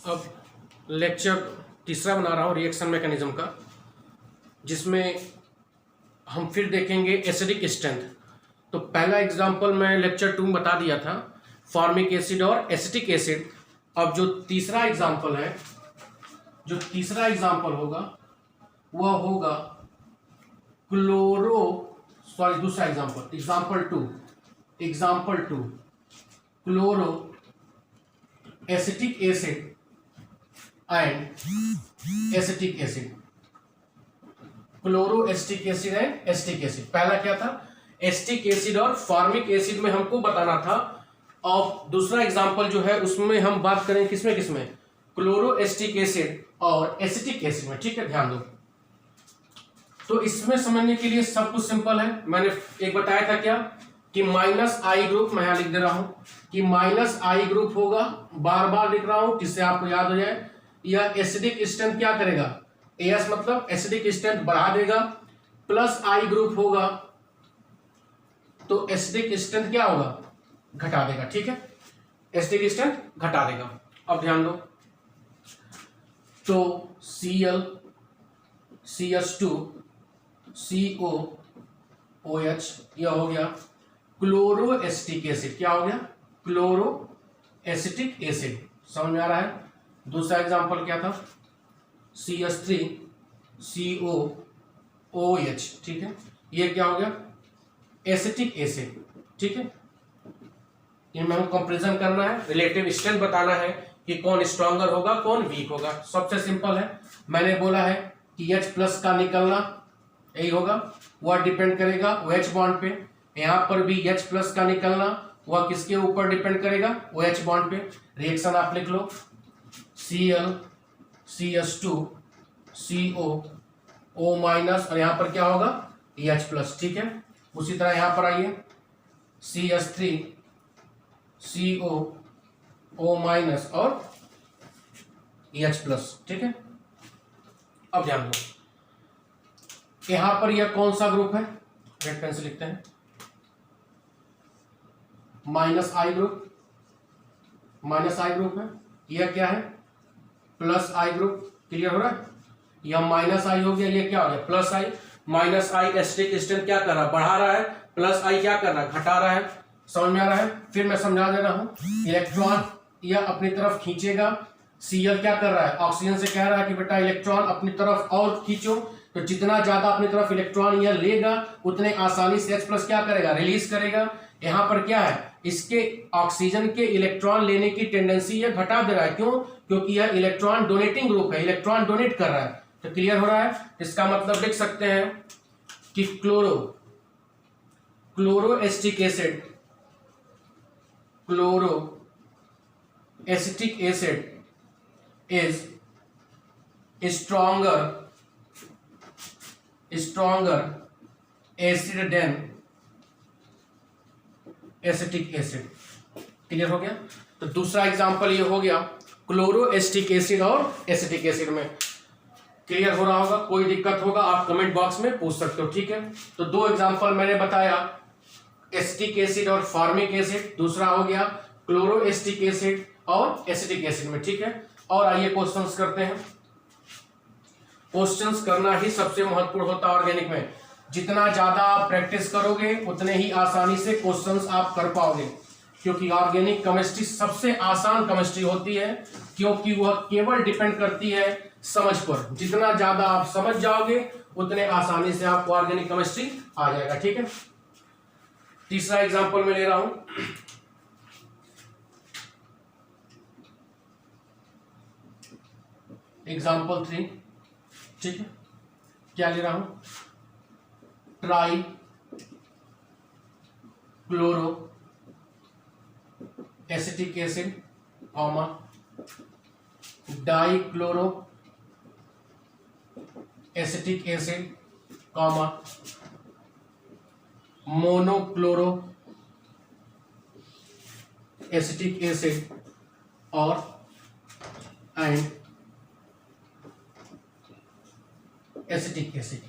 अब लेक्चर तीसरा बना रहा हूँ रिएक्शन मैकेनिज्म का, जिसमें हम फिर देखेंगे एसिडिक स्ट्रेंथ। तो पहला एग्जांपल मैं लेक्चर 2 में बता दिया था, फॉर्मिक एसिड और एसिटिक एसिड। अब जो तीसरा एग्जांपल है, जो तीसरा एग्जांपल होगा वह होगा दूसरा example two chloro acetic acid and acetic acid. Chloro acetic acid and acetic acid. पहला क्या था, एसिटिक एसिड और फॉर्मिक एसिड में हमको बताना था, और दूसरा एग्जांपल जो है उसमें हम बात करें किसमें क्लोरो एसिटिक एसिड और एसिटिक एसिड में। ठीक है, ध्यान दो। तो इसमें समझने के लिए सब कुछ सिंपल है। मैंने एक बताया था क्या कि माइनस आई ग्रुप, मैं यहां लिख दे रहा हूं कि माइनस आई ग्रुप होगा, बार बार लिख रहा हूं जिससे आपको याद हो जाए। यह एसिडिक स्ट्रेंथ क्या करेगा, एस मतलब एसिडिक स्ट्रेंथ बढ़ा देगा। प्लस आई ग्रुप होगा तो एसिडिक स्ट्रेंथ क्या होगा, घटा देगा। ठीक है, एसिडिक स्ट्रेंथ घटा देगा। अब ध्यान दो, तो Cl CH2 COOH यह हो गया क्लोरो एसिटिक एसिड। क्या हो गया, क्लोरो एसिटिक एसिड। समझ में आ रहा है। दूसरा एग्जांपल क्या था, CH3 COOH। ठीक है, ये क्या हो गया, एसिटिक एसिड। ठीक है, इनमें हम कंपैरिजन करना है, रिलेटिव स्ट्रेंथ बताना है कि कौन स्ट्रॉन्गर होगा कौन वीक होगा। सबसे सिंपल है, मैंने बोला है कि H प्लस का निकलना यही होगा, वह डिपेंड करेगा OH बॉन्ड पे। यहां पर भी H प्लस का निकलना वह किसके ऊपर डिपेंड करेगा, OH बॉन्ड पे। रिएक्शन आप लिख लो, Cl CH2 CO माइनस, और यहां पर क्या होगा H प्लस। ठीक है, उसी तरह यहां पर आइए, CH3 CO माइनस और H प्लस। ठीक है, अब ध्यान दो, यहां पर यह कौन सा ग्रुप है, रेड पेन से लिखते हैं, minus I group. Minus I group है, यह क्या है, प्लस आई ग्रुप। क्लियर हो रहा है, यह माइनस आई हो गया, यह क्या हो गया प्लस आई। माइनस आई एसिडिक स्ट्रेंथ क्या कर रहा है, बढ़ा रहा है, प्लस आई क्या कर रहा है, घटा रहा है। समझ में आ रहा है। फिर मैं समझा दे रहा हूं, इलेक्ट्रॉन यह अपनी तरफ खींचेगा। Cl क्या कर रहा है, ऑक्सीजन से कह रहा है कि बेटा इलेक्ट्रॉन अपनी तरफ और खींचो। तो जितना ज्यादा अपनी तरफ इलेक्ट्रॉन यह लेगा उतने आसानी से H प्लस क्या करेगा, रिलीज करेगा। यहाँ पर क्या है, इसके ऑक्सीजन के इलेक्ट्रॉन लेने की टेंडेंसी यह घटा दे रहा है। क्यों, क्योंकि यह इलेक्ट्रॉन डोनेटिंग ग्रुप है, इलेक्ट्रॉन डोनेट कर रहा है। तो क्लियर हो रहा है, इसका मतलब लिख सकते हैं कि chloro acetic acid, chloro acetic acid is stronger acid than acetic acid. Clear हो गया। तो दूसरा एग्जांपल ये हो गया क्लोरो एसिटिक एसिड और एसिटिक एसिड में। क्लियर हो रहा होगा, कोई दिक्कत होगा आप कमेंट बॉक्स में पूछ सकते हो। ठीक है, तो दो एग्जांपल मैंने बताया, एसिटिक एसिड और फॉर्मिक एसिड। दूसरा हो गया क्लोरो एसिटिक एसिड और एसिटिक एसिड में। ठीक है, और आइए क्वेश्चंस करते हैं। क्वेश्चंस करना ही सबसे महत्वपूर्ण होता है ऑर्गेनिक में। जितना ज्यादा आप प्रैक्टिस करोगे उतने ही आसानी से क्वेश्चंस आप कर पाओगे, क्योंकि ऑर्गेनिक केमिस्ट्री सबसे आसान केमिस्ट्री होती है, क्योंकि वह केवल डिपेंड करती है समझ पर। जितना ज्यादा आप समझ जाओगे उतने आसानी से आपको ऑर्गेनिक केमिस्ट्री आ जाएगा। ठीक है, तीसरा एग्जाम्पल मैं ले रहा हूं, एग्जाम्पल 3। ठीक है, क्या ले रहा हूं, try chloro acetic acid comma die chloro acetic acid comma monochloro acetic acid और एंड एसिटिक एसिड।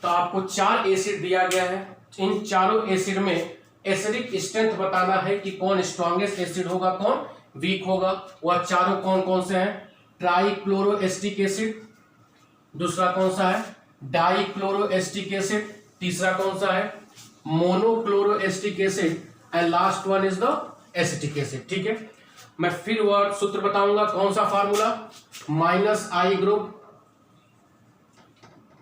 तो आपको 4 एसिड दिया गया है, इन चारों एसिड में एसिडिक स्ट्रेंथ बताना है कि कौन स्ट्रॉन्गेस्ट एसिड होगा कौन वीक होगा, वह चारों कौन कौन से हैं? ट्राइक्लोरोएसिटिक एसिड, दूसरा कौन सा है? डाइक्लोरोएसिटिक एसिड, तीसरा कौन सा है? Monochloroacetic acid, and last one is the acetic acid. ठीक है, मैं फिर वह सूत्र बताऊंगा। कौन सा formula? Minus I group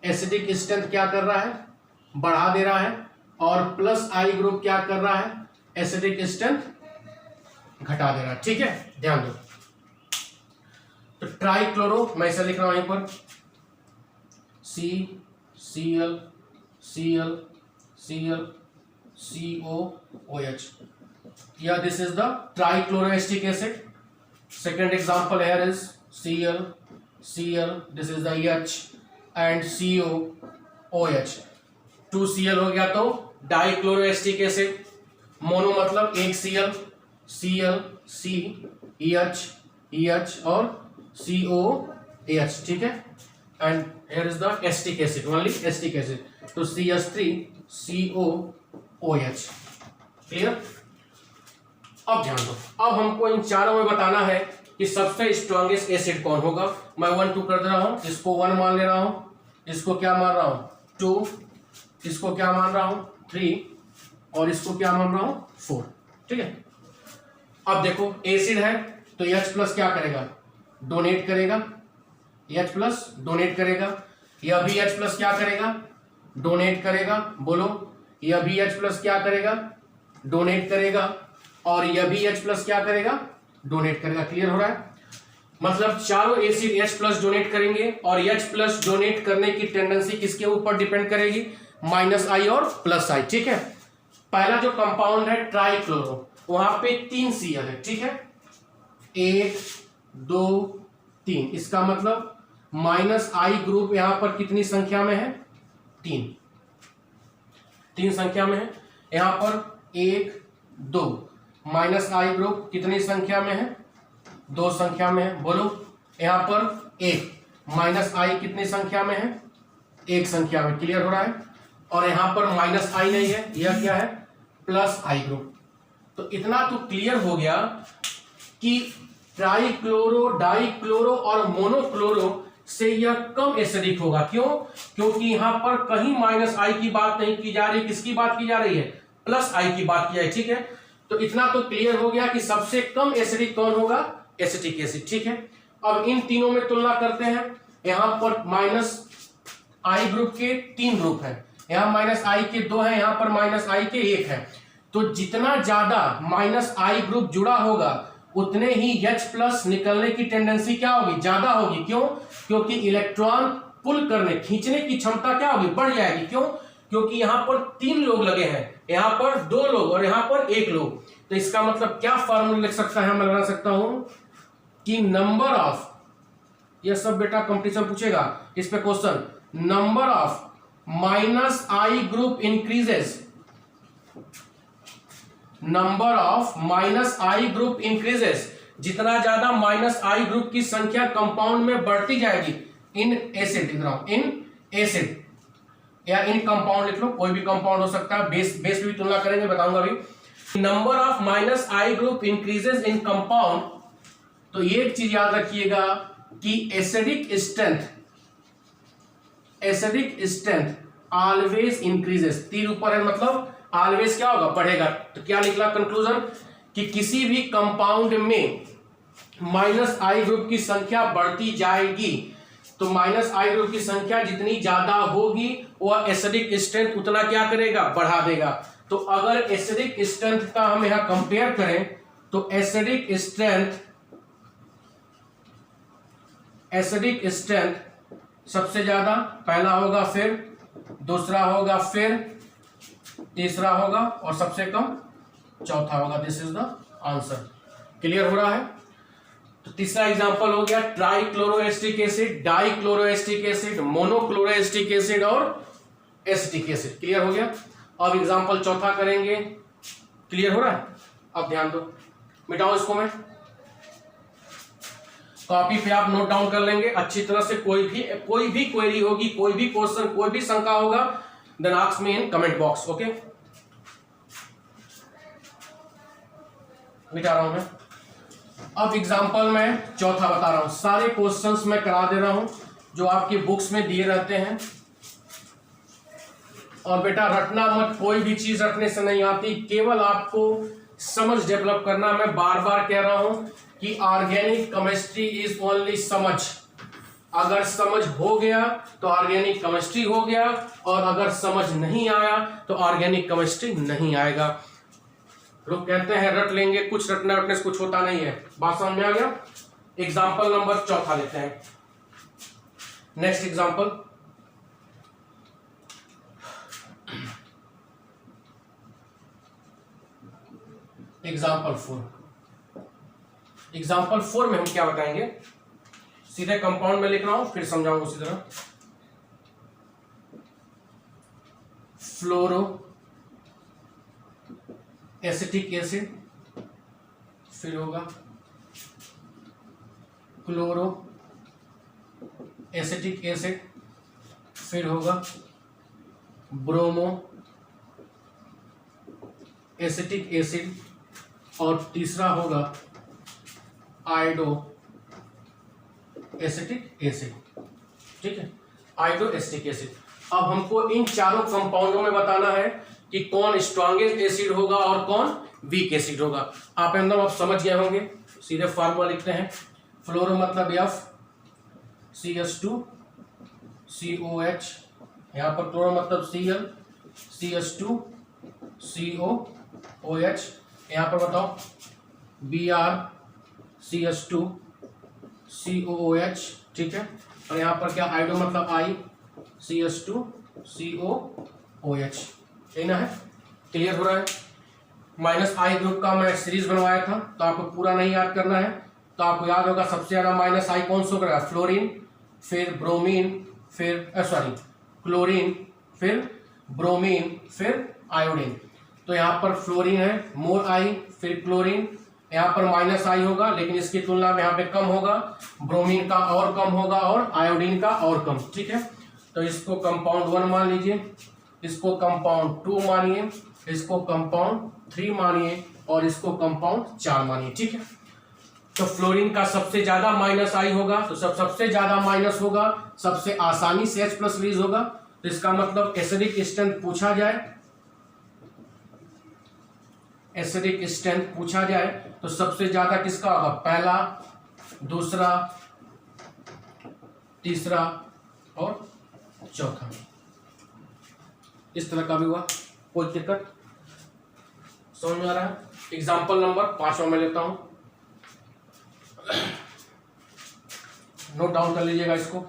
acidic strength क्या कर रहा है? बढ़ा दे रहा है, और प्लस आई ग्रुप क्या कर रहा है? एसिडिक स्ट्रेंथ घटा दे रहा है। ठीक है, ध्यान दो। तो ट्राइक्लोरो मैं इसे लिख रहा हूं यहीं पर, CCl Cl Cl COOH, yeah, this is the trichloroacetic acid. Second example here is Cl, this is the H, and COOH. 2Cl हो गया तो डाइक्लोरोएसिटिक एसिड, मोनो मतलब एक Cl, C EH और COOH। ठीक है, and here is the acetic acid, only acetic acid, तो CH3COOH। Clear? अब ध्यान दो, अब हमको इन चारों में बताना है कि सबसे स्ट्रॉन्गेस्ट एसिड कौन होगा। मैं 1 2 कर दे रहा हूं, इसको 1 मान ले रहा हूं, इसको क्या मान रहा हूं? 2, इसको क्या मान रहा हूं? 3, और इसको क्या मान रहा हूं? 4। ठीक है, अब देखो एसिड है तो H प्लस क्या करेगा? डोनेट करेगा, H प्लस डोनेट करेगा। यह भी H प्लस क्या करेगा? डोनेट करेगा। बोलो, यह भी H प्लस क्या करेगा? डोनेट करेगा, और यह भी H प्लस क्या करेगा? डोनेट करेगा। क्लियर हो रहा है? मतलब चारों एसिड H प्लस डोनेट करेंगे, और H प्लस डोनेट करने की टेंडेंसी किसके ऊपर डिपेंड करेगी? माइनस आई और प्लस आई। ठीक है, पहला जो कंपाउंड है ट्राइक्लोरो, वहां पे 3 Cl है। ठीक है, 1 2 3, इसका मतलब माइनस आई ग्रुप यहां पर कितनी संख्या में है? 3 संख्या में है। यहां पर 1 2, माइनस आई ग्रुप कितनी संख्या में है? 2 संख्या में है। बोलो, यहां पर 1 माइनस आई कितनी संख्या में है? 1 संख्या में। क्लियर हो रहा है? और यहां पर माइनस आई नहीं है, यह क्या है? प्लस आई ग्रुप। तो इतना तो क्लियर हो गया कि ट्राइक्लोरो, डाइक्लोरो और मोनोक्लोरो से यह कम एसिडिक होगा। क्यों? क्योंकि यहां पर कहीं माइनस आई की बात नहीं की जा रही, किसकी बात की जा रही है? प्लस आई की बात की जा रही है। ठीक है, तो इतना तो क्लियर हो गया कि सबसे कम एसिडिक कौन होगा? Acetic acid. ठीक है, अब इन तीनों में तुलना करते हैं। यहां पर माइनस आई ग्रुप के 3 ग्रुप हैं, यहां माइनस आई के 2 हैं, यहां पर माइनस आई के 1 है। तो जितना ज्यादा माइनस आई ग्रुप जुड़ा होगा उतने ही H प्लस निकलने की टेंडेंसी क्या होगी? ज्यादा होगी। क्यों? क्योंकि इलेक्ट्रॉन पुल करने, खींचने की क्षमता क्या होगी? बढ़ जाएगी। क्यों? क्योंकि यहां पर 3 लोग लगे हैं, यहां पर 2 लोग और यहां पर 1 लोग। तो इसका मतलब क्या फॉर्मूला लिख सकता है? मैं लगा सकता हूं कि नंबर ऑफ, यह सब बेटा कंपटीशन पूछेगा इस पे question, number of minus I group increases, number of minus I group increases, जितना ज्यादा माइनस आई ग्रुप की संख्या कंपाउंड में बढ़ती जाएगी, इन एसिड लिख रहा हूं, इन एसिड या इन कंपाउंड लिख लो, कोई भी कंपाउंड हो सकता है, बेस पे भी तुलना करेंगे, बताऊंगा अभी। Number of minus I group increases in compound, तो एक चीज याद रखिएगा कि एसिडिक स्ट्रेंथ ऑलवेज इंक्रीजेस, तीर ऊपर है मतलब ऑलवेज क्या होगा? बढ़ेगा। तो क्या निकला कंक्लूजन? कि किसी भी कंपाउंड में माइनस आई ग्रुप की संख्या बढ़ती जाएगी, तो माइनस आई ग्रुप की संख्या जितनी ज्यादा होगी वह एसिडिक स्ट्रेंथ उतना क्या करेगा? बढ़ा देगा। तो अगर एसिडिक स्ट्रेंथ का हम यहां कंपेयर करें तो एसिडिक स्ट्रेंथ सबसे ज्यादा पहला होगा, फिर दूसरा होगा, फिर तीसरा होगा, और सबसे कम चौथा होगा। This is the answer. Clear हो रहा है? तो तीसरा एग्जांपल हो गया ट्राइक्लोरोएसिटिक एसिड, डाइक्लोरोएसिटिक एसिड, मोनोक्लोरोएसिटिक एसिड और एसिटिक एसिड। क्लियर हो गया? अब एग्जांपल चौथा करेंगे। क्लियर हो रहा है? अब ध्यान दो, मिटाओ इसको मैं, कॉपी पे आप नोट डाउन कर लेंगे अच्छी तरह से। कोई भी क्वेरी होगी, कोई भी क्वेश्चन, कोई भी शंका होगा, then ask me in comment box. Okay, मिटा रहा हूं मैं। अब एग्जांपल में चौथा बता रहा हूं, सारे क्वेश्चंस मैं करा दे रहा हूं जो आपकी बुक्स में दिए रहते हैं। और बेटा रटना मत, कोई भी चीज रटने से नहीं आती, केवल आपको समझ डेवलप करना। मैं बार बार कह रहा हूं कि ऑर्गेनिक केमिस्ट्री इज ओनली समझ। अगर समझ हो गया तो ऑर्गेनिक केमिस्ट्री हो गया, और अगर समझ नहीं आया तो ऑर्गेनिक केमिस्ट्री नहीं आएगा। लोग कहते हैं रट लेंगे, कुछ रटने रटने से कुछ होता नहीं है। बात समझ में आ गया? एग्जाम्पल नंबर चौथा लेते हैं। Next example, example 4। एग्जाम्पल 4 में हम क्या बताएंगे, सीधे कंपाउंड में लिख रहा हूं, फिर समझाऊंगा उसी तरह। फ्लोरो एसिटिक एसिड, फिर होगा क्लोरो एसिटिक एसिड, फिर होगा ब्रोमो एसिटिक एसिड, और तीसरा होगा आयोडो एसिटिक एसिड। ठीक है, आयोडो एसिटिक एसिड। अब हमको इन चारों कंपाउंडों में बताना है कि कौन स्ट्रॉन्गेस्ट एसिड होगा और कौन वीक एसिड होगा। आप एकदम आप समझ गए होंगे। सीधे फार्मूला लिखते हैं। फ्लोरो मतलब FCH2 COH, यहाँ पर क्लोरो मतलब Cl CH2 COOH, यहाँ पर बताओ Br CH2 COOH। ठीक है, और यहाँ पर क्या आयोडो मतलब I CH2 COOH। यही ना है? क्लियर हो रहा है? माइनस आई ग्रुप का मैं सीरीज बनवाया था, तो आपको पूरा नहीं याद करना है। तो आपको याद होगा सबसे ज्यादा माइनस आई कौन सा करेगा, फ्लोरीन, फिर ब्रोमीन, फिर क्लोरीन, फिर ब्रोमीन, फिर आयोडीन। तो यहाँ पर फ्लोरीन है, मोर आई, फिर क्लोरीन, यहाँ पर माइनस आई होगा, लेकिन इसकी तुलना में यहाँ पे कम होगा। ब्रोमीन का और कम होगा और आयोडीन का और कम। ठीक है, तो इसको कंपाउंड 1 मान लीजिए, इसको कंपाउंड 2 मानिए, इसको कंपाउंड 3 मानिए, और इसको कंपाउंड 4 मानिए। ठीक है, तो फ्लोरीन का सबसे ज्यादा माइनस आई होगा, तो सबसे ज्यादा माइनस होगा, सबसे आसानी से H+ रिलीज होगा। तो इसका मतलब एसिडिक स्ट्रेंथ पूछा जाए, एसिडिक स्ट्रेंथ पूछा जाए तो सबसे ज्यादा किसका होगा, पहला, दूसरा, तीसरा और चौथा। इस तरह का भी हुआ, कोई दिक्कत समझ में आ रहा है? एग्जाम्पल नंबर 5 में लेता हूं, नोट डाउन कर लीजिएगा इसको।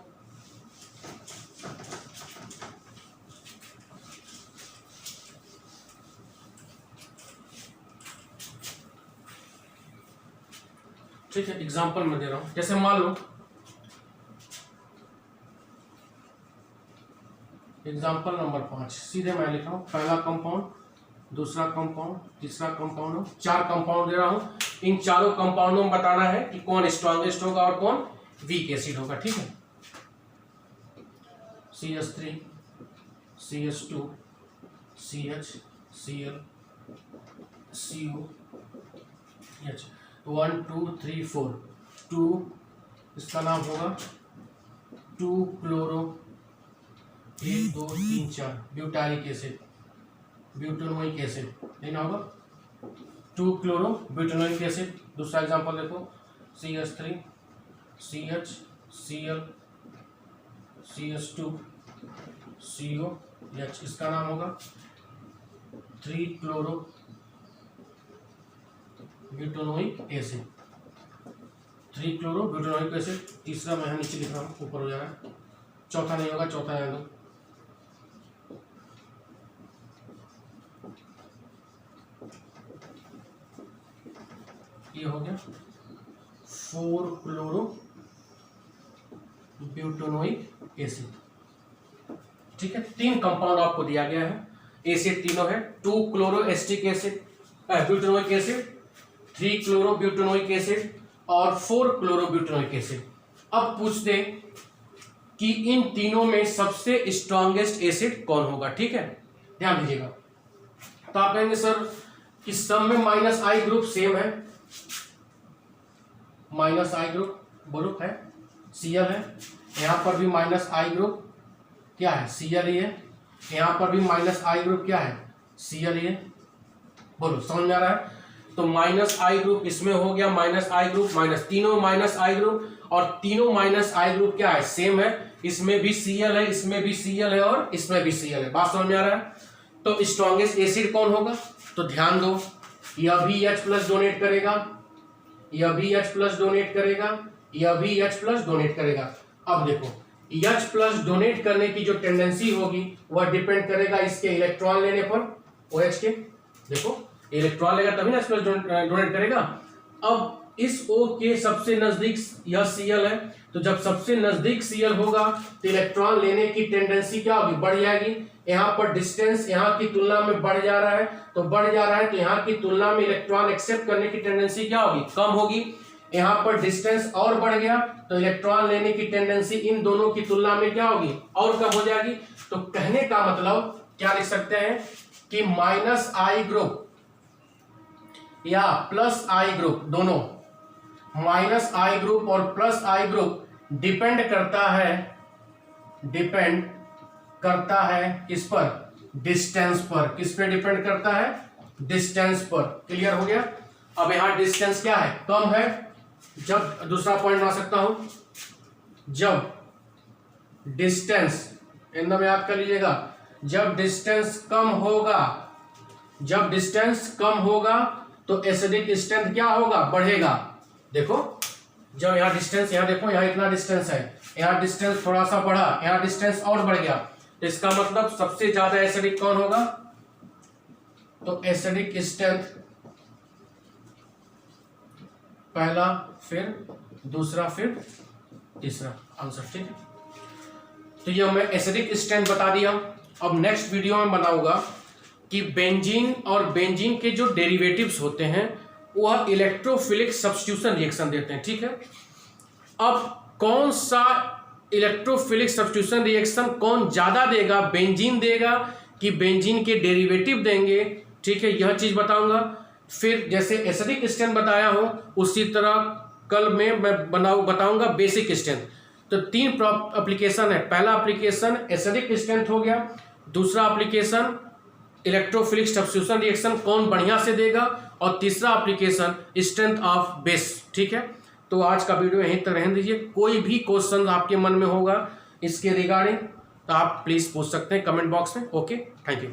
ठीक है, एग्जाम्पल में दे रहा हूं। जैसे मान लो एग्जाम्पल नंबर 5, सीधे मैं लिख रहा हूं, पहला कंपाउंड, दूसरा कंपाउंड, तीसरा कंपाउंड, 4 कंपाउंड दे रहा हूं। इन चारों कंपाउंडों में बताना है कि कौन स्ट्रॉन्गेस्ट होगा और कौन वीक एसिड होगा। ठीक है, CH3 CH2 CH Cl COH, 1 2 3 4, 2 इसका नाम होगा 2 chloro, 1 2 3 4 butyric acid, butanoic acid लेना होगा, 2 क्लोरो ब्यूटेनोइक एसिड। दूसरा एग्जांपल देखो, CH3 CH Cl CH2 COH, इसका नाम होगा 3 chloro butanoic acid, 3 chloro butanoic acid. तीसरा मैं नीचे लिख रहा हूँ, ऊपर हो जाएगा, चौथा नहीं होगा, चौथा है दो, ये हो गया 4 क्लोरो ब्यूटेनोइक एसिड। ठीक है, 3 कंपाउंड आपको दिया गया है, एसिड तीनों है, 2 chloro acetic acid butanoic acid, 3 chloro butanoic acid और 4 क्लोरो ब्यूटेनोइक एसिड। अब पूछ दे कि इन तीनों में सबसे स्ट्रॉन्गेस्ट एसिड कौन होगा। ठीक है, ध्यान दीजिएगा। तो आप कहेंगे सर कि सब में माइनस आई ग्रुप सेम है, माइनस आई ग्रुप, बोलो है Cl है। यहाँ पर भी माइनस आई ग्रुप क्या है, Cl ही है। यहाँ पर भी माइनस आई ग्रुप क्या है, Cl ही है। बोलो समझ में आ रहा है। तो माइनस आई ग्रुप इसमें हो गया, माइनस आई ग्रुप माइनस, तीनों माइनस आई ग्रुप, और तीनों माइनस आई ग्रुप क्या है, सेम है। इसमें भी Cl है, इसमें भी Cl है, और इसमें भी Cl है। बात समझ में आ रहा है। तो स्ट्रॉन्गेस्ट एसिड कौन होगा, तो ध्यान दो, यह भी H प्लस डोनेट करेगा, यह भी H प्लस डोनेट करेगा, यह भी H प्लस डोनेट करेगा। अब देखो H प्लस डोनेट करने की जो टेंडेंसी होगी वह डिपेंड करेगा इसके इलेक्ट्रॉन लेने पर, OH के। देखो इलेक्ट्रॉन लेगा तभी ना H प्लस डोनेट करेगा। अब इस O के सबसे नजदीक यह Cl है, तो जब सबसे नजदीक Cl होगा तो इलेक्ट्रॉन लेने की टेंडेंसी क्या होगी, बढ़ जाएगी। यहाँ पर डिस्टेंस यहाँ की तुलना में बढ़ जा रहा है, तो बढ़ जा रहा है तो यहाँ की तुलना में इलेक्ट्रॉन एक्सेप्ट करने की टेंडेंसी क्या होगी, कम होगी। यहाँ पर डिस्टेंस और बढ़ गया तो इलेक्ट्रॉन लेने की टेंडेंसी इन दोनों की तुलना में क्या होगी, और कम हो जाएगी। तो कहने का मतलब क्या लिख सकते हैं कि माइनस आई ग्रुप या प्लस आई ग्रुप, दोनों माइनस आई ग्रुप और प्लस आई ग्रुप डिपेंड करता है किस पर, डिस्टेंस पर। किस पे डिपेंड करता है, डिस्टेंस पर। क्लियर हो गया। अब यहां डिस्टेंस क्या है, कम है। जब दूसरा पॉइंट बना सकता हूं, जब डिस्टेंस, एकदम याद कर लीजिएगा, जब डिस्टेंस कम होगा, जब डिस्टेंस कम होगा तो एसिडिक स्ट्रेंथ क्या होगा, बढ़ेगा। देखो जब यहाँ डिस्टेंस, यहाँ देखो यहाँ इतना डिस्टेंस है, यहाँ डिस्टेंस थोड़ा सा बढ़ा, यहाँ डिस्टेंस और बढ़ गया, तो इसका मतलब सबसे ज्यादा एसिडिक कौन होगा, तो एसिडिक स्ट्रेंथ पहला, फिर दूसरा, फिर तीसरा आंसर। ठीक है, तो ये मैं एसिडिक स्ट्रेंथ बता दिया। अब नेक्स्ट वीडियो में बनाऊंगा कि बेंजीन और बेंजीन के जो डेरिवेटिव्स होते हैं वह इलेक्ट्रोफिलिक सब्स्टिट्यूशन रिएक्शन देते हैं। ठीक है, अब कौन सा इलेक्ट्रोफिलिक सब्स्टिट्यूशन रिएक्शन कौन ज्यादा देगा, बेंजीन देगा कि बेंजीन के डेरिवेटिव देंगे, ठीक है, यह चीज बताऊंगा। फिर जैसे एसिडिक स्ट्रेंथ बताया हो उसी तरह कल में मैं बताऊंगा बेसिक स्ट्रेंथ। तो 3 एप्लीकेशन है। पहला एप्लीकेशन एसिडिक स्ट्रेंथ हो गया, दूसरा एप्लीकेशन इलेक्ट्रोफिलिक सब्स्टिट्यूशन रिएक्शन कौन बढ़िया से देगा, और तीसरा एप्लीकेशन स्ट्रेंथ ऑफ बेस। ठीक है, तो आज का वीडियो यहीं तक रहने दीजिए। कोई भी क्वेश्चन आपके मन में होगा इसके रिगार्डिंग तो आप प्लीज पूछ सकते हैं कमेंट बॉक्स में। Okay, thank you.